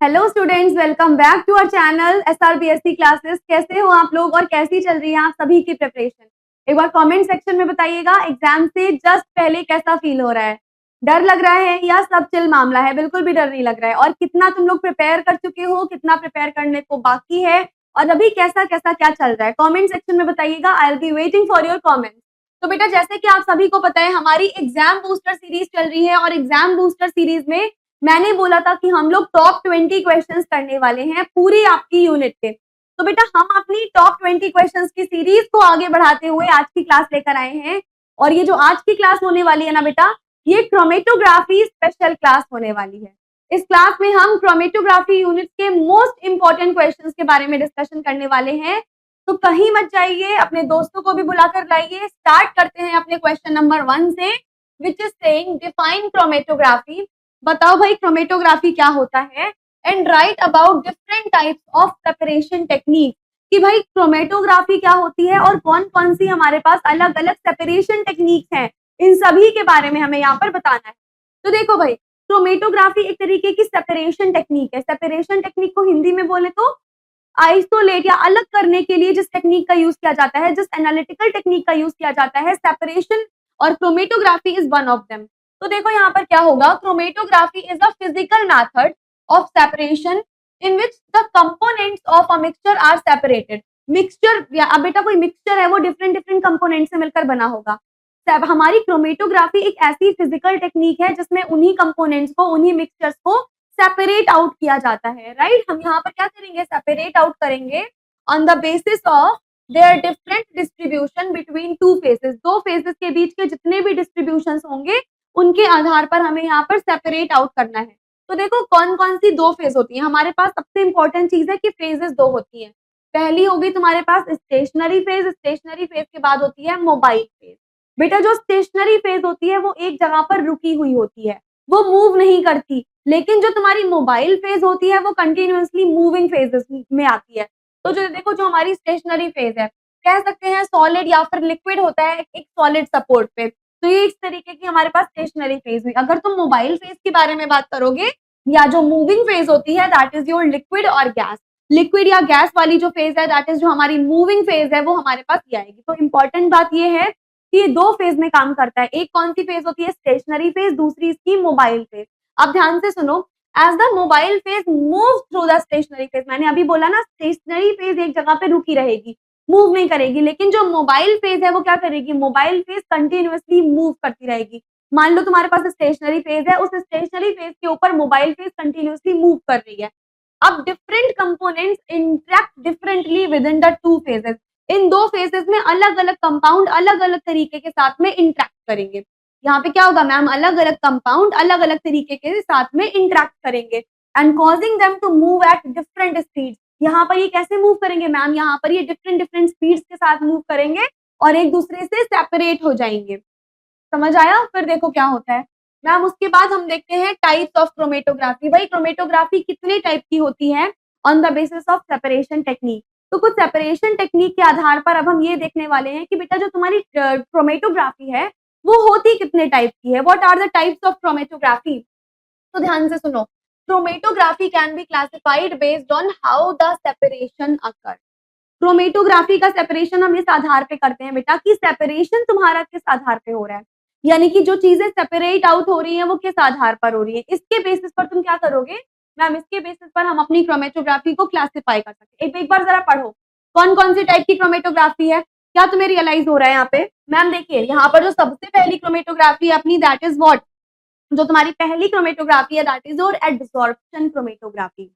Hello students, welcome back to our channel SRBSC classes. कैसे हो आप लोग और कैसी चल रही है आप सभी की प्रिपरेशन? एक बार कमेंट सेक्शन में बताइएगा एग्जाम से जस्ट पहले कैसा फील हो रहा है। डर लग रहा है या सब चिल मामला है? बिल्कुल भी डर नहीं लग रहा है। और कितना तुम लोग प्रिपेयर कर चुके हो, कितना प्रिपेयर करने को बाकी है और अभी कैसा कैसा क्या चल रहा है, कॉमेंट सेक्शन में बताइएगा। I will be waiting for your comment. तो बेटा, जैसे कि आप सभी को पता है हमारी एग्जाम बूस्टर सीरीज चल रही है और एग्जाम बूस्टर सीरीज में मैंने बोला था कि हम लोग टॉप 20 क्वेश्चंस करने वाले हैं पूरी आपकी यूनिट पे। तो बेटा, हम अपनी टॉप 20 क्वेश्चंस की सीरीज को आगे बढ़ाते हुए आज की क्लास लेकर आए हैं। और ये जो आज की क्लास होने वाली है ना बेटा, ये क्रोमेटोग्राफी स्पेशल क्लास होने वाली है। इस क्लास में हम क्रोमेटोग्राफी यूनिट के मोस्ट इंपॉर्टेंट क्वेश्चंस के बारे में डिस्कशन करने वाले हैं। तो कहीं मत जाइए, अपने दोस्तों को भी बुलाकर लाइए। स्टार्ट करते हैं अपने क्वेश्चन नंबर 1 से, which is saying define chromatography. बताओ भाई क्रोमेटोग्राफी क्या होता है, and right about different types of separation technique. कि भाई क्रोमेटोग्राफी क्या होती है और कौन कौन सी हमारे पास अलग अलग सेपरेशन टेक्निक्स हैं, इन सभी के बारे में हमें यहाँ पर बताना है। तो देखो भाई, क्रोमेटोग्राफी एक तरीके की सेपरेशन टेक्निक है। सेपरेशन टेक्निक को हिंदी में बोले तो आइसोलेट या अलग करने के लिए जिस टेक्निक का यूज किया जाता है, जिस एनालिटिकल टेक्निक का यूज किया जाता है, सेपरेशन, और chromatography is one of them. तो देखो यहाँ पर क्या होगा, chromatography is a physical method of separation in which the components of a mixture are separated. Mixture, या अब बेटा कोई मिक्सचर है वो डिफरेंट डिफरेंट कंपोनेंट से मिलकर बना होगा। हमारी क्रोमेटोग्राफी एक ऐसी फिजिकल टेक्निक है जिसमें उन्हीं कंपोनेंट्स को, उन्हीं मिक्सचर्स को सेपरेट आउट किया जाता है। राइट, हम यहाँ पर क्या करेंगे, सेपरेट आउट करेंगे on the basis of their different distribution between two phases. दो फेजेस के बीच के जितने भी डिस्ट्रीब्यूशन होंगे उनके आधार पर हमें यहाँ पर सेपरेट आउट करना है। तो देखो कौन कौन सी दो फेज होती है हमारे पास। सबसे इंपॉर्टेंट चीज है कि फेजेस दो होती है। पहली होगी तुम्हारे पास स्टेशनरी फेज। स्टेशनरी फेज के बाद होती है मोबाइल फेज। बेटा, जो स्टेशनरी फेज होती है वो एक जगह पर रुकी हुई होती है, वो मूव नहीं करती। लेकिन जो तुम्हारी मोबाइल फेज होती है वो कंटिन्यूअसली मूविंग फेजेस में आती है। तो जो देखो, जो हमारी स्टेशनरी फेज है, कह सकते हैं सॉलिड या फिर लिक्विड होता है एक सॉलिड सपोर्ट पे। तो ये इस तरीके की हमारे पास स्टेशनरी फेज हुई। अगर तुम मोबाइल फेज के बारे में बात करोगे या जो मूविंग फेज होती है, दैट इज योर लिक्विड और गैस। लिक्विड या गैस वाली जो फेज है, दैट इज जो हमारी मूविंग फेज है, वो हमारे पास ये आएगी। तो इंपॉर्टेंट बात ये है कि ये दो फेज में काम करता है। एक कौन सी फेज होती है, स्टेशनरी फेज, दूसरी इसकी मोबाइल फेज। अब ध्यान से सुनो, as the mobile phase move through the stationary phase. मैंने अभी बोला ना, स्टेशनरी फेज एक जगह पे रुकी रहेगी, मूव नहीं करेगी। लेकिन जो मोबाइल फेज है वो क्या करेगी, मोबाइल फेज कंटिन्यूअसली मूव करती रहेगी। मान लो तुम्हारे पास स्टेशनरी फेज है, उस स्टेशनरी फेज के ऊपर मोबाइल फेज कंटिन्यूअसली मूव कर रही है। अब different components interact differently with in the two phases. इन दो फेजेस में अलग अलग कंपाउंड अलग अलग तरीके के साथ में इंटरेक्ट करेंगे। यहाँ पे क्या होगा मैम, अलग अलग कंपाउंड अलग अलग तरीके के साथ में इंटरेक्ट करेंगे and causing them to move at different speed. यहाँ पर ये कैसे मूव करेंगे मैम, यहाँ पर ये डिफरेंट डिफरेंट स्पीड्स के साथ मूव करेंगे और एक दूसरे से सेपरेट हो जाएंगे। समझ आया? फिर देखो क्या होता है मैम, उसके बाद हम देखते हैं टाइप्स ऑफ क्रोमेटोग्राफी। भाई क्रोमेटोग्राफी कितने टाइप की होती है on the basis of separation technique. तो कुछ सेपरेशन टेक्निक के आधार पर अब हम ये देखने वाले हैं कि बेटा जो तुम्हारी क्रोमेटोग्राफी है वो होती कितने टाइप की है। What are the types of chromatography? तो ध्यान से सुनो, chromatography can be classified based on how the separation occur. Chromatography का सेपरेशन हम इस आधार पे करते हैं बेटा कि सेपरेशन तुम्हारा किस आधार पे हो रहा है, यानी कि जो चीजें सेपरेट आउट हो रही हैं वो किस आधार पर हो रही है। इसके बेसिस पर तुम क्या करोगे मैम, इसके बेसिस पर हम अपनी क्रोमेटोग्राफी को क्लासिफाई कर सकते हैं। एक बार जरा पढ़ो कौन कौन सी टाइप की क्रोमेटोग्राफी है, क्या तुम्हें रियलाइज हो रहा है यहाँ पे? मैम देखिए, यहाँ पर जो सबसे पहली क्रोमेटोग्राफी है अपनी, दैट इज व्हाट, जो तुम्हारी पहली क्रोमेटोग्राफी है that is your adsorption chromatography.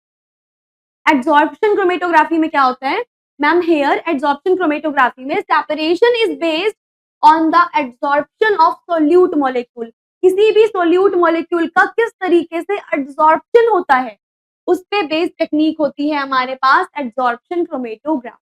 Adsorption chromatography में क्या होता है मैम, हेयर एडसॉर्प्शन क्रोमेटोग्राफी में separation is based on the adsorption of solute molecule. किसी भी सोल्यूट मॉलिक्यूल का किस तरीके से एडसॉर्प्शन होता है उस पे बेस्ड टेक्निक होती है हमारे पास एडसॉर्प्शन क्रोमेटोग्राफी।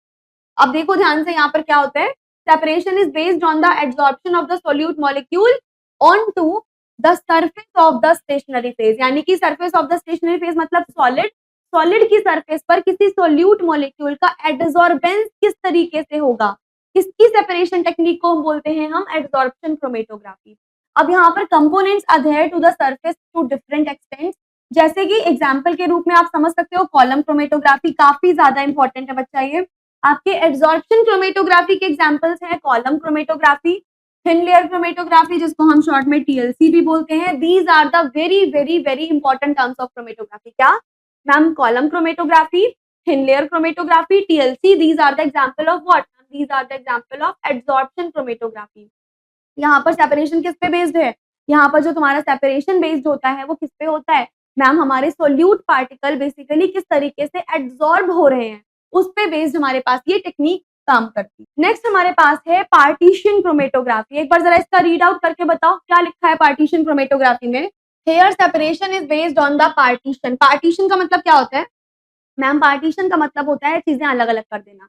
अब देखो ध्यान से, यहाँ पर क्या होता है, separation is based on the adsorption of the solute molecule on to the surface of the stationary phase. यानी कि surface of the stationary phase मतलब सॉलिड, सॉलिड की सरफेस पर किसी सोल्यूट मॉलिक्यूल का एडसॉर्बेंस किस तरीके से होगा, इसकी सेपरेशन टेक्निक को हम बोलते हैं हम एडसॉर्प्शन क्रोमेटोग्राफी। अब यहाँ पर components adhere to the surface to different extents. जैसे कि एग्जाम्पल के रूप में आप समझ सकते हो कॉलम क्रोमेटोग्राफी काफी ज्यादा इंपॉर्टेंट है बच्चा। ये आपके एब्जॉर्प्शन क्रोमेटोग्राफी के एग्जाम्पल्स हैं column chromatography, thin layer chromatography जिसको हम शॉर्ट में टीएलसी भी बोलते हैं। These are the very very very important terms of chromatography. क्या ma'am? Column chromatography, thin layer chromatography, TLC, these are the example of what? These are the example of absorption chromatography. यहाँ पर separation किस पे based है? यहाँ पर जो तुम्हारा सेपरेशन बेस्ड होता है वो किस पे होता है? मैम हमारे सोल्यूट पार्टिकल बेसिकली किस तरीके से एब्जॉर्ब हो रहे हैं उस पे बेस्ड हमारे पास ये टेक्निक काम करती है। नेक्स्ट हमारे पास है पार्टीशन क्रोमेटोग्राफी। एक बार जरा इसका रीड आउट करके बताओ क्या लिखा है पार्टीशन क्रोमेटोग्राफी में। Here separation is based on the partition. Partition का मतलब क्या होता है? मैम पार्टीशन का मतलब होता है चीजें अलग अलग कर देना,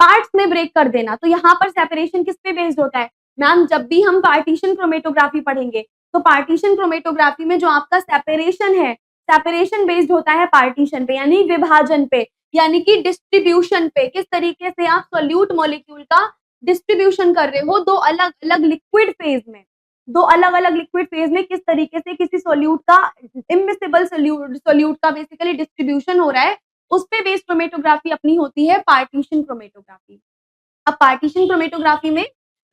पार्ट्स में ब्रेक कर देना। तो यहाँ पर सेपरेशन किस पे बेस्ड होता है? मैम जब भी हम पार्टीशन क्रोमेटोग्राफी पढ़ेंगे तो पार्टीशन क्रोमेटोग्राफी में जो आपका सेपरेशन है, सेपरेशन बेस्ड होता है पार्टीशन पे, यानी विभाजन पे, यानी कि डिस्ट्रीब्यूशन पे। किस तरीके से आप सोल्यूट मॉलिक्यूल का डिस्ट्रीब्यूशन कर रहे हो दो अलग अलग लिक्विड फेज में, दो अलग अलग लिक्विड फेज में किस तरीके से किसी सोल्यूट का, इमिसिबल सोल्यूट का बेसिकली डिस्ट्रीब्यूशन हो रहा है, उस पे बेस्ड क्रोमेटोग्राफी अपनी होती है पार्टीशन क्रोमेटोग्राफी। अब पार्टीशन क्रोमेटोग्राफी में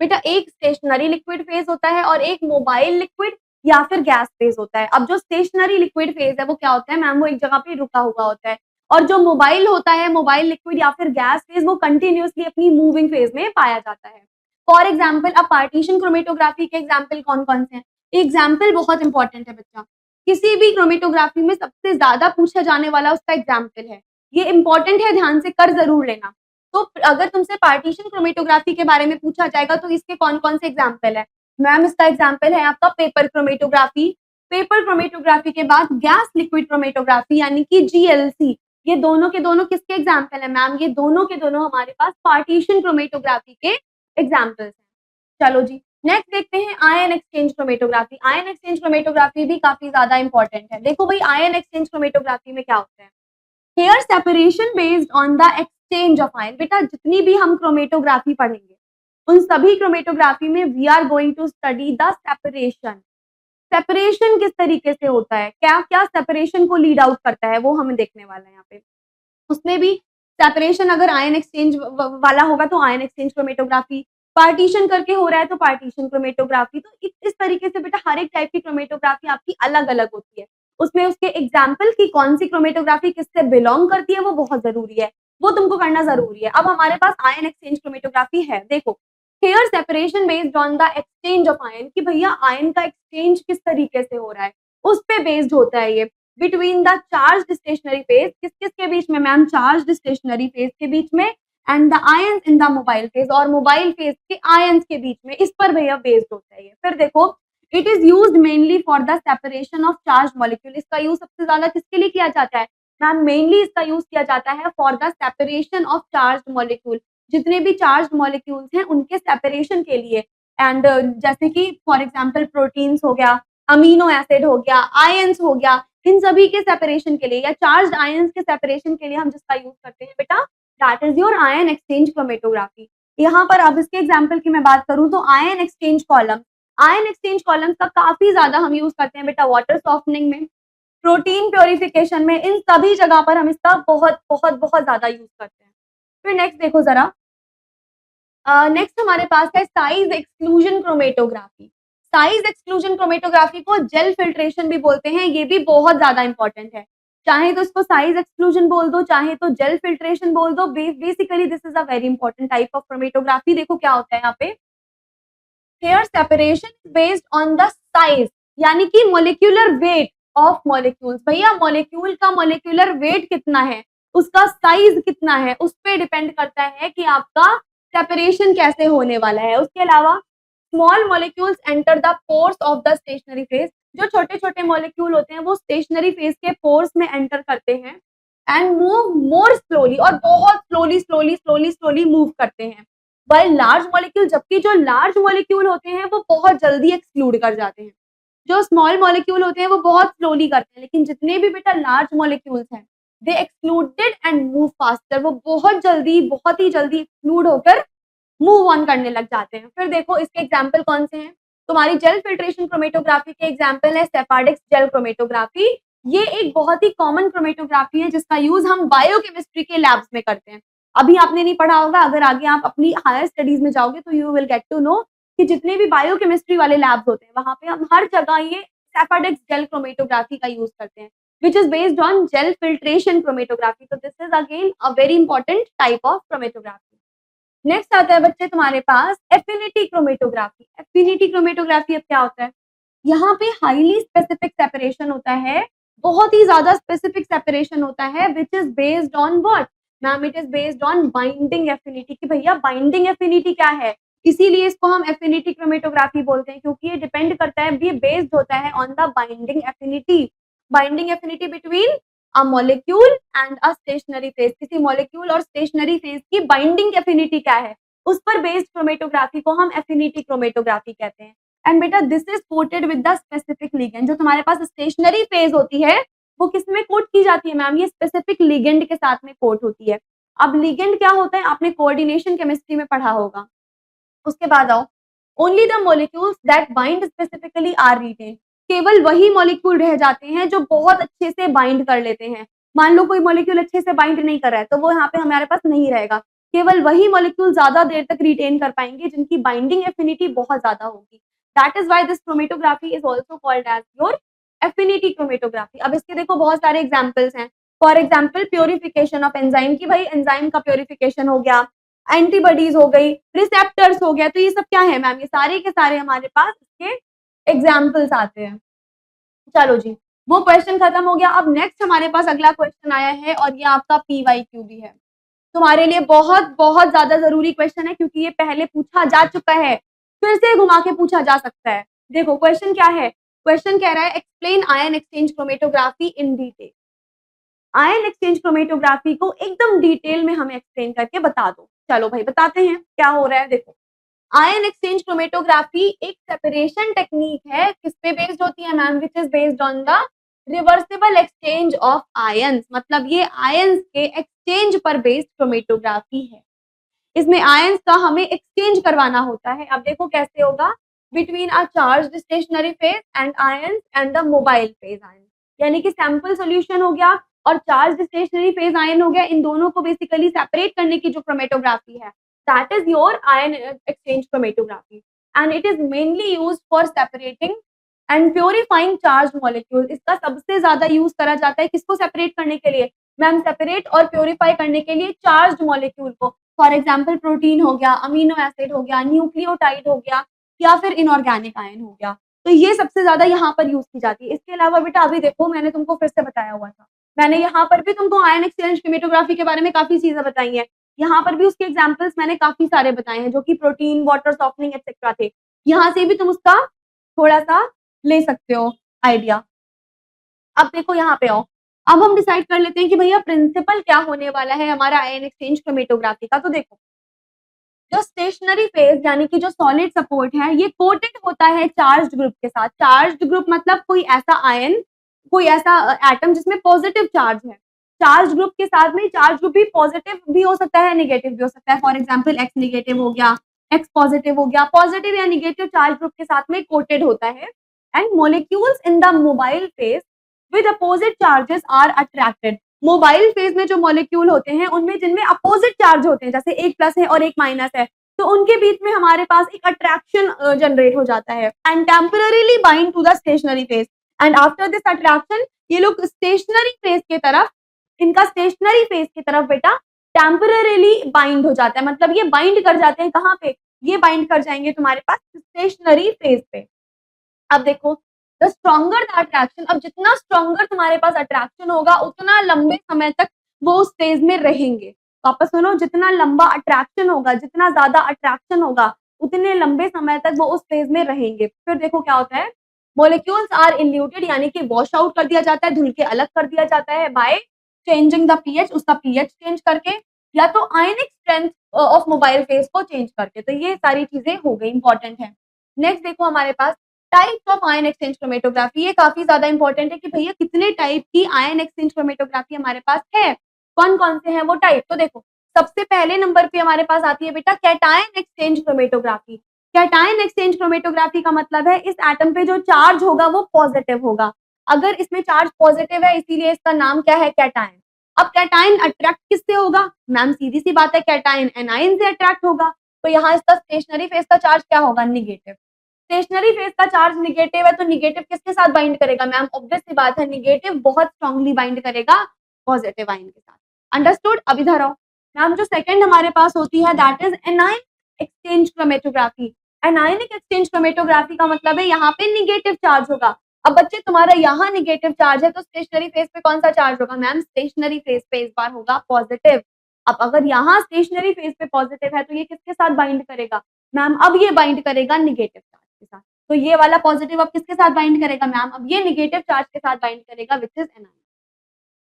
बेटा एक स्टेशनरी लिक्विड फेज होता है और एक मोबाइल लिक्विड या फिर गैस फेज होता है। अब जो स्टेशनरी लिक्विड फेज है वो क्या होता है मैम? वो एक जगह पे रुका हुआ होता है। और जो मोबाइल होता है, मोबाइल लिक्विड या फिर गैस फेज, वो कंटिन्यूअसली अपनी मूविंग फेज में पाया जाता है। फॉर एग्जाम्पल अब पार्टीशन क्रोमेटोग्राफी के एग्जाम्पल कौन कौन से हैं? एग्जाम्पल बहुत इंपॉर्टेंट है बच्चा। किसी भी क्रोमेटोग्राफी में सबसे ज्यादा पूछा जाने वाला उसका एग्जाम्पल है। ये इंपॉर्टेंट है, ध्यान से कर जरूर लेना। तो अगर तुमसे पार्टीशन क्रोमेटोग्राफी के बारे में पूछा जाएगा तो इसके कौन कौन से एग्जाम्पल है? मैम इसका एग्जाम्पल है आपका पेपर क्रोमेटोग्राफी। पेपर क्रोमेटोग्राफी के बाद गैस लिक्विड क्रोमेटोग्राफी यानी कि जीएलसी। ये दोनों के दोनों किसके एग्जाम्पल है मैम? ये दोनों के दोनों हमारे पास पार्टीशन क्रोमेटोग्राफी के एग्जाम्पल्स हैं। चलो जी नेक्स्ट देखते हैं ion exchange chromatography. Ion exchange chromatography भी काफी ज्यादा इंपॉर्टेंट है। देखो भाई आयन एक्सचेंज क्रोमेटोग्राफी में क्या होता है? Here separation based on the exchange of ion. बेटा जितनी भी हम क्रोमेटोग्राफी पढ़ेंगे उन सभी क्रोमेटोग्राफी में we are going to study the separation. Separation किस तरीके से होता है, क्या क्या सेपरेशन को लीड आउट करता है वो हमें देखने वाला है यहाँ पे। उसमें भी सेपरेशन अगर आयन एक्सचेंज वाला होगा तो आयन एक्सचेंज क्रोमेटोग्राफी, पार्टीशन करके हो रहा है तो पार्टीशन क्रोमेटोग्राफी। तो इस तरीके से बेटा हर एक टाइप की क्रोमेटोग्राफी आपकी अलग अलग होती है। उसमें उसके एग्जाम्पल की कौन सी क्रोमेटोग्राफी किससे बिलोंग करती है वो बहुत जरूरी है, वो तुमको करना जरूरी है। अब हमारे पास आयन एक्सचेंज क्रोमेटोग्राफी है। देखो here separation based on the exchange of ion, कि भैया आयन का एक्सचेंज किस तरीके से हो रहा है उस पे बेस्ड होता है ये। Between the charged stationary phase, किस किस के बीच में मैम? चार्ज्ड स्टेशनरी फेज के बीच में, and the ions in the mobile phase, और मोबाइल फेज के आयंस के बीच में, इस पर भैया बेस्ड होता है ये। फिर देखो it is used mainly for the separation of charge molecule. इसका यूज सबसे ज्यादा किसके लिए किया जाता है मैम? मेनली इसका यूज किया जाता है for the separation of charge molecule. जितने भी चार्ज मॉलिक्यूल्स हैं उनके सेपरेशन के लिए। एंड जैसे कि फॉर एग्जाम्पल प्रोटीन्स हो गया, अमीनो एसिड हो गया, आयंस हो गया, इन सभी के सेपरेशन के लिए या चार्ज आयंस के सेपरेशन के लिए हम जिसका यूज करते हैं बेटा that is your ion exchange chromatography. यहाँ पर अब इसके एग्जाम्पल की मैं बात करूं तो ion exchange column, ion exchange column का काफी ज्यादा हम यूज करते हैं बेटा वाटर सॉफ्टनिंग में, प्रोटीन प्योरिफिकेशन में, इन सभी जगह पर हम इसका बहुत बहुत बहुत ज्यादा यूज करते हैं। फिर नेक्स्ट देखो जरा, नेक्स्ट हमारे पास है size exclusion chromatography. Size exclusion chromatography को जेल फिल्ट्रेशन भी बोलते हैं, ये भी बहुत ज्यादा इंपॉर्टेंट है। चाहे तो इसको साइज एक्सक्लूजन बोल दो, चाहे तो जेल फिल्ट्रेशन बोल दो, basically this is a very important type of chromatography. देखो क्या होता है यहाँ पे, here separation based on the size, यानी कि मोलिक्यूलर वेट ऑफ मॉलिक्यूल्स। भैया मॉलिक्यूल का मोलिक्यूलर वेट कितना है, उसका साइज कितना है, उस पर डिपेंड करता है कि आपका सेपरेशन कैसे होने वाला है। उसके अलावा small molecules enter the pores of the stationary phase. जो छोटे छोटे मॉलिक्यूल होते हैं वो स्टेशनरी फेज के पोर्स में एंटर करते हैं एंड मूव मोर स्लोली, और बहुत slowly slowly slowly slowly move करते हैं। वाइल लार्ज मॉलिक्यूल, जबकि जो लार्ज मॉलिक्यूल होते हैं वो बहुत जल्दी एक्सक्लूड कर जाते हैं। जो स्मॉल मॉलिक्यूल होते हैं वो बहुत स्लोली करते हैं, लेकिन जितने भी बेटा लार्ज मॉलिक्यूल्स हैं दे एक्सक्लूडेड एंड मूव फास्टर, वो बहुत जल्दी, बहुत ही जल्दी एक्सक्लूड होकर मूव ऑन करने लग जाते हैं। फिर देखो इसके एग्जाम्पल कौन से हैं, तुम्हारी जेल फिल्ट्रेशन क्रोमेटोग्राफी के एग्जाम्पल है सेफाडिक्स जेल क्रोमेटोग्राफी, ये एक बहुत ही कॉमन क्रोमेटोग्राफी है जिसका यूज हम बायोकेमिस्ट्री के लैब्स में करते हैं। अभी आपने नहीं पढ़ा होगा, अगर आगे आप अपनी हायर स्टडीज में जाओगे तो you will get to know कि जितने भी बायोकेमिस्ट्री वाले लैब्स होते हैं वहां पे हम हर जगह ये सेफाडेक्स जेल क्रोमेटोग्राफी का यूज करते हैं, which is based on gel filtration chromatography. So this is again a very important type of chromatography. Next आता है बच्चे तुम्हारे पास एफिनिटी क्रोमेटोग्राफी। एफिनिटी क्रोमेटोग्राफी अब क्या होता है? यहाँ पे हाईली स्पेसिफिक सेपरेशन होता है, बहुत ही ज्यादा स्पेसिफिक सेपरेशन होता है, which is based on what ma'am? It is based on binding affinity. कि भैया बाइंडिंग एफिनिटी क्या है, इसीलिए इसको हम एफिनिटी क्रोमेटोग्राफी बोलते हैं, क्योंकि ये डिपेंड करता है, ये बेस्ड होता है on the binding affinity between a molecule and a stationary phase. किसी मॉलिक्यूल और स्टेशनरी फेज की बाइंडिंग एफिनिटी क्या है, उस पर बेस्ड क्रोमेटोग्राफी को हम एफिनिटी क्रोमेटोग्राफी कहते हैं। एंड बेटा this is coated with the specific ligand. जो तुम्हारे पास स्टेशनरी फेज होती है वो किस में कोट की जाती है मैम? ये स्पेसिफिक लिगेंड के साथ में कोट होती है। अब लिगेंड क्या होता है आपने कोऑर्डिनेशन केमिस्ट्री में पढ़ा होगा। उसके बाद आओ, only the molecules that bind specifically are retained. केवल वही मॉलिक्यूल रह जाते हैं जो बहुत अच्छे से बाइंड कर लेते हैं। मान लो कोई मॉलिक्यूल अच्छे से बाइंड नहीं कर रहा है तो वो यहाँ पे हमारे पास नहीं रहेगा। केवल वही मॉलिक्यूल ज्यादा देर तक रिटेन कर पाएंगे जिनकी बाइंडिंग एफिनिटी बहुत ज्यादा होगी। That is why this chromatography is also called as your affinity chromatography. अब इसके देखो बहुत सारे एग्जांपल्स हैं। For example purification of enzyme, की भाई एंजाइम का प्योरिफिकेशन हो गया, एंटीबॉडीज हो गई, रिसेप्टर्स हो गया, तो ये सब क्या है मैम? ये सारे के सारे हमारे पास इसके एग्जाम्पल्स आते हैं। चलो जी, वो क्वेश्चन खत्म हो गया। अब नेक्स्ट हमारे पास अगला क्वेश्चन आया है और ये आपका PYQ भी है। तुम्हारे लिए बहुत बहुत ज्यादा जरूरी क्वेश्चन है क्योंकि ये पहले पूछा जा चुका है, फिर से घुमा के पूछा जा सकता है। देखो क्वेश्चन क्या है, क्वेश्चन कह रहा है explain ion exchange chromatography in detail. Ion exchange chromatography को एकदम डिटेल में हमें एक्सप्लेन करके बता दो। चलो भाई बताते हैं क्या हो रहा है। देखो आयन एक्सचेंज क्रोमेटोग्राफी एक सेपरेशन टेक्निक है, किस पे बेस्ड होती है ma'am? Which is based on the reversible exchange of ions. मतलब ये आयंस के एक्सचेंज पर बेस्ड क्रोमेटोग्राफी है। इसमें आयंस का हमें एक्सचेंज करवाना होता है। अब देखो कैसे होगा, between a charged stationery phase and ions and the mobile phase ion. यानी कि सैंपल सॉल्यूशन हो गया और चार्ज स्टेशनरी फेज आयन हो गया, इन दोनों को बेसिकली सेपरेट करने की जो क्रोमेटोग्राफी है that is your ion exchange chromatography and it is mainly used for separating and purifying charge molecule. इसका सबसे ज्यादा यूज करा जाता है किसको सेपरेट करने के लिए मैम? सेपरेट और प्योरीफाई करने के लिए चार्ज मॉलिक्यूल को। फॉर एग्जाम्पल प्रोटीन हो गया, अमीनो एसिड हो गया, न्यूक्लियोटाइड हो गया या फिर इनऑर्गेनिक आयन हो गया, तो ये सबसे ज्यादा यहाँ पर यूज की जाती है। इसके अलावा बेटा अभी देखो मैंने तुमको फिर से बताया हुआ था, मैंने यहाँ पर भी तुमको आयन एक्सचेंज क्रोमेटोग्राफी के बारे में काफी चीजें बताई हैं। यहाँ पर भी उसके एग्जाम्पल्स मैंने काफी सारे बताए हैं जो कि प्रोटीन, वाटर सॉफ्टनिंग एक्सेट्रा थे। यहाँ से भी तुम उसका थोड़ा सा ले सकते हो आइडिया। अब देखो यहाँ पे आओ, अब हम डिसाइड कर लेते हैं कि भैया प्रिंसिपल क्या होने वाला है हमारा आयन एक्सचेंज क्रोमेटोग्राफी का। तो देखो जो स्टेशनरी फेज यानी कि जो सॉलिड सपोर्ट है ये कोटेड होता है चार्ज्ड ग्रुप के साथ। चार्ज्ड ग्रुप मतलब कोई ऐसा आयन, कोई ऐसा एटम जिसमें पॉजिटिव चार्ज है। चार्ज ग्रुप के साथ में चार्ज ग्रुप भी पॉजिटिव भी हो सकता है, नेगेटिव भी हो सकता है। फॉर एग्जांपल एक्स नेगेटिव हो गया, एक्स पॉजिटिव हो गया। पॉजिटिव या नेगेटिव चार्ज ग्रुप के साथ में कोटेड होता है and molecules in the mobile phase with opposite charges are attracted. Mobile phase में जो मॉलिक्यूल होते हैं उनमें जिनमें अपोजिट चार्ज होते हैं, जैसे एक प्लस है और एक माइनस है, तो उनके बीच में हमारे पास एक अट्रैक्शन जनरेट हो जाता है and temporarily bind to the stationary phase and after this attraction ये लोग स्टेशनरी फेज के तरफ, इनका स्टेशनरी फेज की तरफ बेटा टेम्पररीली बाइंड हो जाता है। मतलब ये बाइंड कर जाते हैं कहाँ पे? ये बाइंड कर जाएंगे तुम्हारे पास स्टेशनरी फेज पे। अब देखो द स्ट्रॉन्गर द अट्रैक्शन, अब जितना स्ट्रॉन्गर तुम्हारे पास अट्रैक्शन होगा उतना लंबे समय तक वो उस फेज में रहेंगे। वापस सुनो, जितना लंबा अट्रैक्शन होगा, जितना ज्यादा अट्रैक्शन होगा उतने लंबे समय तक वो उस फेज में रहेंगे। फिर देखो क्या होता है, मॉलिक्यूल्स आर इल्यूटेड यानी कि वॉश आउट कर दिया जाता है, धुल के अलग कर दिया जाता है बाय चेंजिंग द पीएच, उसका पीएच चेंज करके या तो आयनिक स्ट्रेंथ ऑफ मोबाइल फेज को चेंज करके। तो ये सारी चीजें हो गई, इंपॉर्टेंट है। नेक्स्ट देखो हमारे पास types of ion exchange chromatography. ये काफी ज्यादा इंपॉर्टेंट है कि भैया कितने टाइप की आयन एक्सचेंज क्रोमेटोग्राफी हमारे पास है, कौन कौन से हैं वो टाइप। तो देखो सबसे पहले नंबर पे हमारे पास आती है बेटा cation exchange chromatography. Cation exchange chromatography का मतलब है इस एटम पे जो चार्ज होगा वो पॉजिटिव होगा अगर इसमें चार्ज पॉजिटिव है इसीलिए इसका नाम क्या है, कैटायन। अब कैटायन अट्रैक्ट किससे होगा मैम, सीधी सी बात है, कैटायन एनायन से अट्रैक्ट होगा। तो यहाँ इसका स्टेशनरी फेज का चार्ज क्या होगा, निगेटिव। स्टेशनरी फेज का चार्ज निगेटिव है तो निगेटिव किसके साथ बाइंड करेगा मैम, ऑब्वियस सी बात है, निगेटिव बहुत स्ट्रांगली बाइंड करेगा पॉजिटिव आयन के साथ। अंडरस्टूड। अब इधर आओ मैम, जो सेकंड हमारे पास होती है that is anion exchange chromatography. Anionic exchange chromatography का मतलब है यहाँ पे निगेटिव चार्ज होगा। अब बच्चे तुम्हारा यहाँ निगेटिव चार्ज है तो स्टेशनरी फेज पे कौन सा चार्ज होगा मैम, स्टेशनरी फेज पे इस बार होगा पॉजिटिव। अब अगर यहाँ स्टेशनरी फेज पे पॉजिटिव है तो ये किसके साथ बाइंड करेगा मैम, अब ये बाइंड करेगा निगेटिव चार्ज के साथ। तो ये वाला पॉजिटिव अब किसके साथ बाइंड करेगा मैम, अब ये निगेटिव चार्ज के साथ बाइंड करेगा विच इज एनायन।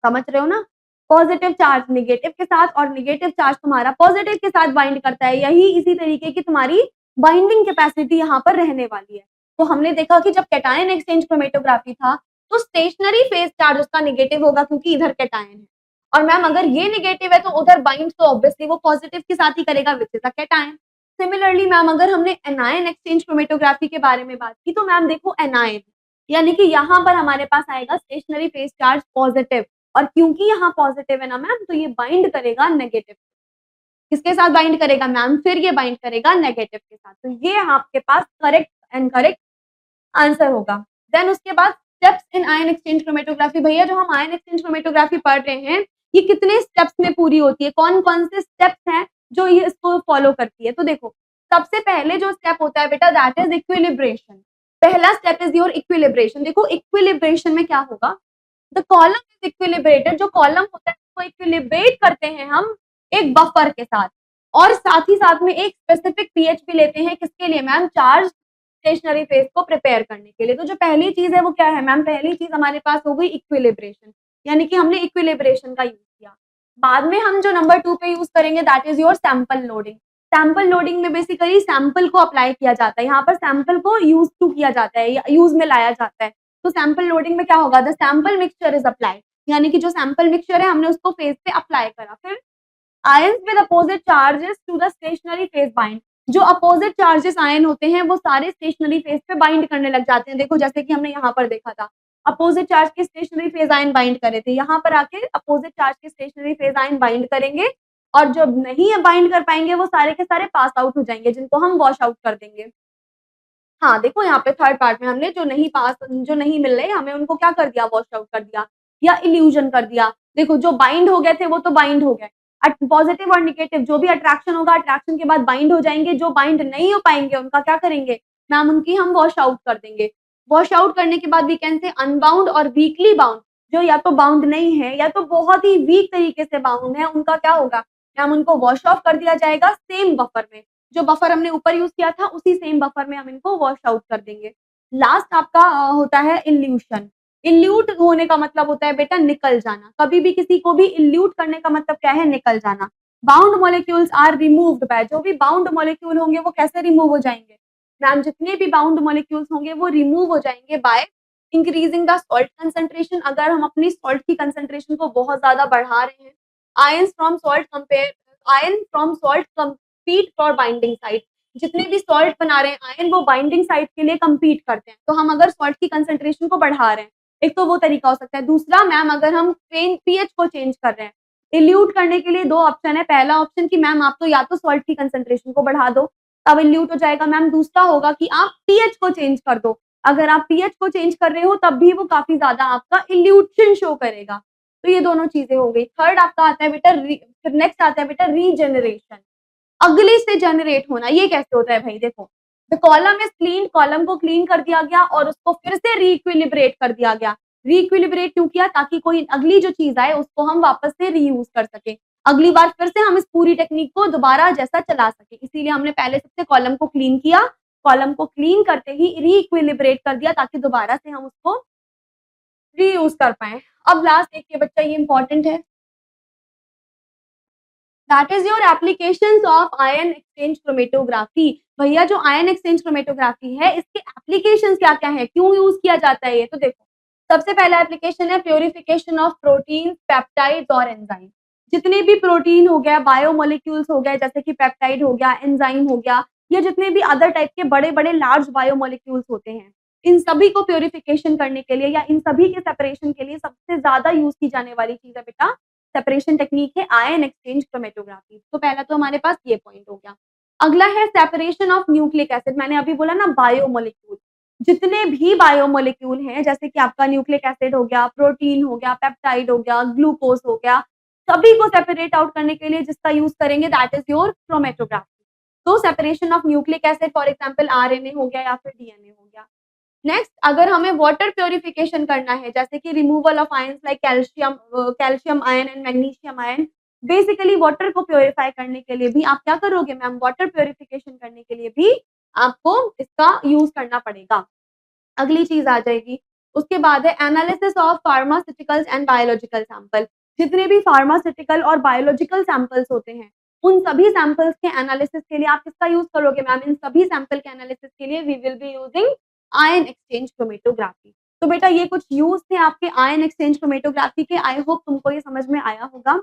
समझ रहे हो ना, पॉजिटिव चार्ज निगेटिव के साथ और निगेटिव चार्ज तुम्हारा पॉजिटिव के साथ बाइंड करता है। यही इसी तरीके की तुम्हारी बाइंडिंग कैपेसिटी यहाँ पर रहने वाली है। तो हमने देखा कि जब कैटायन एक्सचेंज क्रोमेटोग्राफी था तो स्टेशनरी फेज चार्ज उसका निगेटिव होगा क्योंकि इधर कैटायन है, और मैम अगर ये निगेटिव है तो उधर बाइंड तो ऑब्वियसली वो पॉजिटिव के साथ ही करेगा which is a cation. Similarly ma'am अगर हमने एनायन एक्सचेंज क्रोमेटोग्राफी के बारे में बात की तो मैम देखो एनायन यानी कि यहाँ पर हमारे पास आएगा स्टेशनरी फेज चार्ज पॉजिटिव, और क्योंकि यहाँ पॉजिटिव है ना मैम तो ये बाइंड करेगा नेगेटिव। किसके साथ बाइंड करेगा मैम, फिर ये बाइंड करेगा नेगेटिव के साथ। तो ये आपके पास करेक्ट एंड करेक्ट आंसर होगा। देन उसके बाद steps in ion exchange chromatography. भैया जो हम आयन एक्सचेंज क्रोमेटोग्राफी पढ़ रहे हैं ये कितने स्टेप्स में पूरी होती है, कौन कौन से स्टेप्स हैं जो ये इसको फॉलो करती है। तो देखो सबसे पहले जो स्टेप होता है बेटा दैट इज इक्विलिब्रेशन। पहला स्टेप इज योर इक्विलिब्रेशन। देखो इक्विलिब्रेशन में क्या होगा, द कॉलम इज इक्विलिब्रेटेड। जो कॉलम होता है उसको इक्विलिब्रेट करते हैं हम एक बफर के साथ, और साथ ही साथ में एक स्पेसिफिक पीएच भी लेते हैं किसके लिए मैम, चार्ज स्टेशनरी फेज को प्रिपेयर करने के लिए। तो जो पहली चीज है वो क्या है मैम, पहली चीज हमारे पास हो गई इक्विलिब्रेशन, यानी कि हमने इक्विलिब्रेशन का यूज किया। बाद में हम जो नंबर 2 पे यूज करेंगे that is your sample loading. Sample loading में बेसिकली सैंपल को अप्लाई किया जाता है, यहाँ पर सैंपल को यूज टू किया जाता है या यूज में लाया जाता है। तो सैंपल लोडिंग में क्या होगा, the sample mixture is applied, यानी कि जो सैंपल मिक्सचर है हमने उसको फेज पे अप्लाई करा। फिर ions with opposite charges to the stationary phase bind. जो अपोजिट चार्जेस आयन होते हैं वो सारे स्टेशनरी फेज पे बाइंड करने लग जाते हैं। देखो जैसे कि हमने यहाँ पर देखा था अपोजिट चार्ज के स्टेशनरी फेज आयन बाइंड करे थे, यहाँ पर आके अपोजिट चार्ज के स्टेशनरी फेज आयन बाइंड करेंगे, और जो नहीं बाइंड कर पाएंगे वो सारे के सारे पास आउट हो जाएंगे, जिनको हम वॉश आउट कर देंगे। हाँ देखो यहाँ पे थर्ड पार्ट में हमने जो नहीं मिल रहे हमें उनको क्या कर दिया, वॉश आउट कर दिया या इल्यूजन कर दिया। देखो जो बाइंड हो गए थे वो तो बाइंड हो गए, पॉजिटिव और निगेटिव जो भी अट्रैक्शन होगा अट्रैक्शन के बाद बाइंड हो जाएंगे, जो बाइंड नहीं हो पाएंगे उनका क्या करेंगे मैम, उनकी हम वॉश आउट कर देंगे। वॉश आउट करने के बाद वी कैन से अनबाउंड और वीकली बाउंड, जो या तो बाउंड नहीं है या तो बहुत ही वीक तरीके से बाउंड है उनका क्या होगा मैम, उनको वॉश ऑफ कर दिया जाएगा सेम बफर में। जो बफर हमने ऊपर यूज किया था उसी सेम बफर में हम इनको वॉश आउट कर देंगे। लास्ट आपका होता है इल्यूशन। इल्यूट होने का मतलब होता है बेटा निकल जाना। कभी भी किसी को भी इल्यूट करने का मतलब क्या है, निकल जाना। Bound molecules are removed by, जो भी बाउंड मॉलिक्यूल होंगे वो कैसे रिमूव हो जाएंगे मैम, जितने भी बाउंड मॉलिक्यूल्स होंगे वो रिमूव हो जाएंगे by increasing the salt concentration. अगर हम अपनी सॉल्ट की कंसंट्रेशन को बहुत ज्यादा बढ़ा रहे हैं, ions from salt compare ion from salt compete for binding site. जितने भी सॉल्ट बना रहे हैं आयन वो बाइंडिंग साइट के लिए कम्पीट करते हैं। तो हम अगर सॉल्ट की कंसंट्रेशन को बढ़ा रहे हैं, एक तो वो तरीका हो सकता है। दूसरा मैम अगर हम पीएच को चेंज कर रहे हैं, इल्यूट करने के लिए दो ऑप्शन है। पहला ऑप्शन कि मैम आप तो या तो सॉल्ट की कंसंट्रेशन को बढ़ा दो तब इल्यूट हो जाएगा मैम, दूसरा होगा कि आप पीएच को चेंज कर दो। अगर आप पीएच को चेंज कर रहे हो तब भी वो काफी ज्यादा आपका इल्यूशन शो करेगा। तो ये दोनों चीजें हो गई। थर्ड आपका आता है बेटा फिर नेक्स्ट आता है बेटा रीजेनरेशन, अगले से जनरेट होना। ये कैसे होता है भाई, देखो the column is clean, column को क्लीन कर दिया गया और उसको फिर से रीइक्विलिब्रेट कर दिया गया। रीइक्विलिब्रेट क्यों किया, ताकि कोई अगली जो चीज आए उसको हम वापस से रीयूज कर सके, अगली बार फिर से हम इस पूरी टेक्निक को दोबारा जैसा चला सके। इसीलिए हमने पहले सबसे कॉलम को क्लीन किया, कॉलम को क्लीन करते ही रीइक्विलिब्रेट कर दिया ताकि दोबारा से हम उसको रीयूज कर पाए। अब लास्ट देखिए बच्चा, ये इंपॉर्टेंट है, that is your applications of ion exchange chromatography. भैया जो आयन एक्सचेंज क्रोमेटोग्राफी है इसके एप्लीकेशंस क्या क्या है, क्यों यूज किया जाता है ये। तो देखो सबसे पहला एप्लीकेशन है प्योरिफिकेशन ऑफ प्रोटीन, पेप्टाइड्स और एंजाइम। जितने भी प्रोटीन हो गया, बायोमोलिक्यूल्स हो गए जैसे कि पेप्टाइड हो गया, एंजाइम हो गया, या जितने भी अदर टाइप के बड़े बड़े लार्ज बायोमोलिक्यूल्स होते हैं, इन सभी को प्यूरिफिकेशन करने के लिए या इन सभी के सेपरेशन के लिए सबसे ज़्यादा यूज़ की जाने वाली चीज़ है बेटा सेपरेशन टेक्निक है आयन एक्सचेंज क्रोमेटोग्राफी। तो पहला तो हमारे पास ये पॉइंट हो गया। अगला है सेपरेशन ऑफ न्यूक्लिक एसिड। मैंने अभी बोला ना बायोमोलिक्यूल, जितने भी बायोमोलिक्यूल हैं जैसे कि आपका न्यूक्लिक एसिड हो गया, प्रोटीन हो गया, पेप्टाइड हो गया, ग्लूकोज हो गया, सभी को सेपरेट आउट करने के लिए जिसका यूज़ करेंगे दैट इज़ योर क्रोमेटोग्राफी। तो separation of nucleic acid for example RNA हो गया या फिर डीएनए हो गया। नेक्स्ट अगर हमें वाटर प्यूरिफिकेशन करना है जैसे कि removal of ions like calcium ion and magnesium ion, basically water को प्यूरिफाई करने के लिए भी आप क्या करोगे मैम, वाटर प्यूरिफिकेशन करने के लिए भी आपको इसका यूज करना पड़ेगा। अगली चीज आ जाएगी, उसके बाद है analysis of pharmaceuticals and biological sample. जितने भी फार्मास्यूटिकल और बायोलॉजिकल सैंपल्स होते हैं उन सभी सैंपल्स के एनालिसिस के लिए आप किसका यूज करोगे मैम, इन सभी सैंपल के एनालिसिस के लिए we will be using ion exchange chromatography. तो बेटा ये कुछ यूज थे आपके आयन एक्सचेंज क्रोमेटोग्राफी के। आई होप तुमको ये समझ में आया होगा।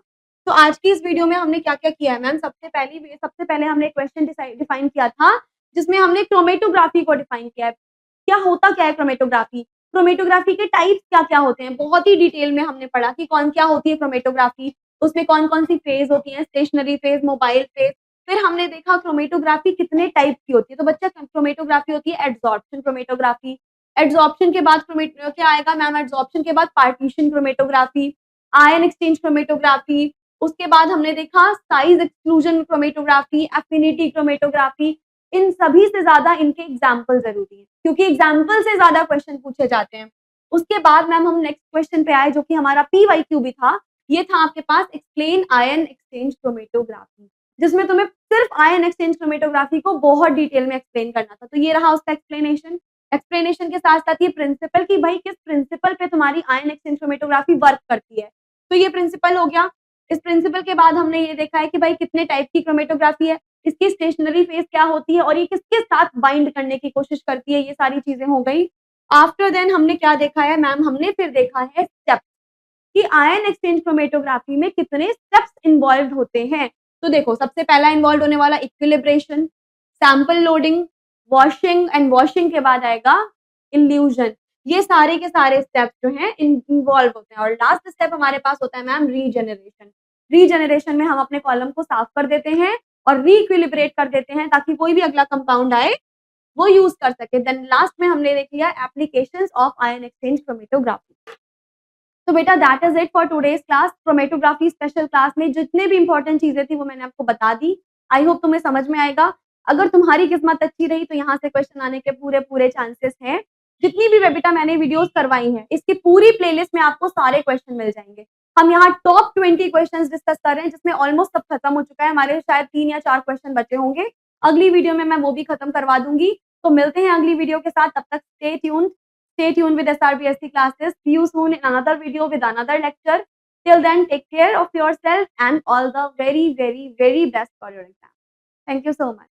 तो आज की इस वीडियो में हमने क्या क्या किया है मैम, सबसे पहले हमने क्वेश्चन डिफाइन किया था जिसमें हमने क्रोमेटोग्राफी को डिफाइन किया है। क्या होता क्या है क्रोमेटोग्राफी, क्रोमेटोग्राफी के टाइप्स क्या क्या होते हैं, बहुत ही डिटेल में हमने पढ़ा कि कौन क्या होती है क्रोमेटोग्राफी, उसमें कौन कौन सी फेज होती है, स्टेशनरी फेज, मोबाइल फेज। फिर हमने देखा क्रोमेटोग्राफी कितने टाइप की होती है। तो बच्चा क्रोमेटोग्राफी होती है एड्सॉर्प्शन क्रोमेटोग्राफी, एड्सॉर्प्शन के बाद क्या आएगा मैम, एड्सॉर्प्शन के बाद partition chromatography, ion exchange chromatography, उसके बाद हमने देखा size exclusion chromatography, affinity chromatography. इन सभी से ज्यादा इनके एग्जाम्पल जरूरी है क्योंकि एग्जाम्पल से ज्यादा क्वेश्चन पूछे जाते हैं। उसके बाद मैम हम नेक्स्ट क्वेश्चन पे आए जो कि हमारा PYQ भी था। ये था आपके पास एक्सप्लेन आयन एक्सचेंज क्रोमेटोग्राफी, जिसमें तुम्हें सिर्फ आयन एक्सचेंज क्रोमेटोग्राफी को बहुत डिटेल में एक्सप्लेन करना था। तो ये रहा उसका एक्सप्लेनेशन। एक्सप्लेनेशन के साथ साथ ये प्रिंसिपल कि भाई किस प्रिंसिपल पे तुम्हारी आयन एक्सचेंज क्रोमेटोग्राफी वर्क करती है। तो ये प्रिंसिपल हो गया। इस प्रिंसिपल के बाद हमने ये देखा है कि भाई कितने टाइप की क्रोमेटोग्राफी है, इसकी स्टेशनरी फेज क्या होती है और ये किसके साथ बाइंड करने की कोशिश करती है, ये सारी चीजें हो गई। आफ्टर देन हमने क्या देखा है मैम, हमने फिर देखा है स्टेप्स कि आयन एक्सचेंज क्रोमेटोग्राफी में कितने स्टेप्स इन्वॉल्व होते हैं। तो देखो सबसे पहला इन्वॉल्व होने वाला equilibration, sample loading, washing and washing के बाद आएगा इल्यूजन। ये सारे के सारे स्टेप्स जो हैं इन्वॉल्व होते हैं। और लास्ट स्टेप हमारे पास होता है मैम रीजनरेशन। रीजनरेशन में हम अपने कॉलम को साफ कर देते हैं और रीइक्विलिब्रेट कर देते हैं ताकि कोई भी अगला कंपाउंड आए वो यूज कर सके। देन लास्ट में हमने देख लिया applications of ion exchange chromatography. तो बेटा that is it for today's class. Chromatography special class में जितने भी इंपॉर्टेंट चीजें थी वो मैंने आपको बता दी। आई होप तुम्हें समझ में आएगा। अगर तुम्हारी किस्मत अच्छी रही तो यहाँ से क्वेश्चन आने के पूरे पूरे चांसेस हैं। जितनी भी बेटा मैंने वीडियोस करवाई हैं इसकी पूरी प्लेलिस्ट में आपको सारे क्वेश्चन मिल जाएंगे। हम यहाँ टॉप 20 क्वेश्चन डिस्कस कर रहे हैं जिसमें ऑलमोस्ट सब खत्म हो चुका है। हमारे शायद 3 या 4 क्वेश्चन बचे होंगे। अगली वीडियो में मैं वो भी खत्म करवा दूंगी। तो मिलते हैं अगली वीडियो के साथ। तब तक stay tuned with SRBSC classes. See you soon in another video with another lecture. Till then, take care of yourself and all the very, very, very best for your exam. Thank you so much.